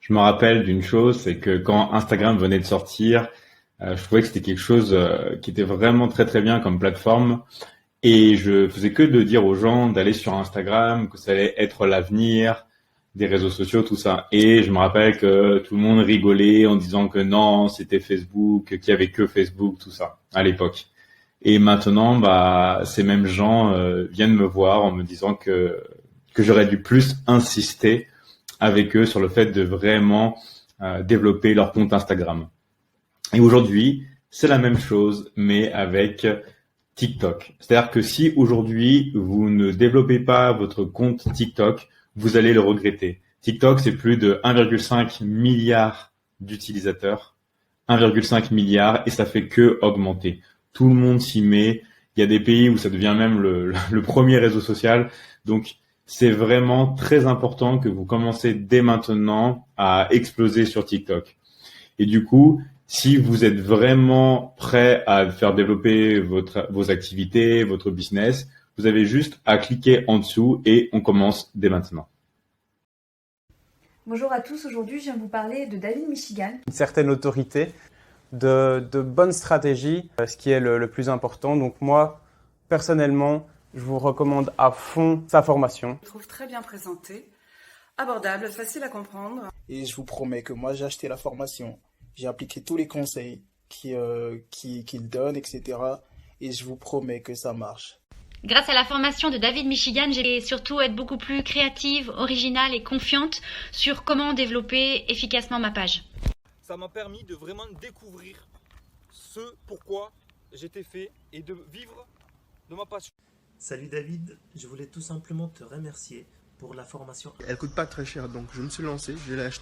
Je me rappelle d'une chose, c'est que quand Instagram venait de sortir, je trouvais que c'était quelque chose qui était vraiment très très bien comme plateforme. Et je faisais que de dire aux gens d'aller sur Instagram, que ça allait être l'avenir des réseaux sociaux, tout ça. Et je me rappelle que tout le monde rigolait en disant que non, c'était Facebook, qu'il y avait que Facebook, tout ça, à l'époque. Et maintenant, bah, ces mêmes gens viennent me voir en me disant que j'aurais dû plus insister avec eux sur le fait de vraiment développer leur compte Instagram. Et aujourd'hui, c'est la même chose, mais avec TikTok. C'est-à-dire que si aujourd'hui vous ne développez pas votre compte TikTok, vous allez le regretter. TikTok, c'est plus de 1,5 milliard d'utilisateurs, 1,5 milliard, et ça fait que augmenter. Tout le monde s'y met. Il y a des pays où ça devient même le premier réseau social. Donc, c'est vraiment très important que vous commencez dès maintenant à exploser sur TikTok. Et du coup, si vous êtes vraiment prêt à faire développer vos activités, votre business, vous avez juste à cliquer en dessous et on commence dès maintenant. Bonjour à tous, aujourd'hui je viens vous parler de David Michigan. Une certaine autorité, de bonnes stratégies, ce qui est le plus important. Donc moi, personnellement, je vous recommande à fond sa formation. Je trouve très bien présenté, abordable, facile à comprendre. Et je vous promets que moi j'ai acheté la formation, j'ai appliqué tous les conseils qu'il donne, etc. Et je vous promets que ça marche. Grâce à la formation de David Michigan, j'ai surtout être beaucoup plus créative, originale et confiante sur comment développer efficacement ma page. Ça m'a permis de vraiment découvrir ce pourquoi j'étais fait et de vivre de ma passion. Salut David, je voulais tout simplement te remercier pour la formation. Elle coûte pas très cher, donc je me suis lancé, je l'ai acheté.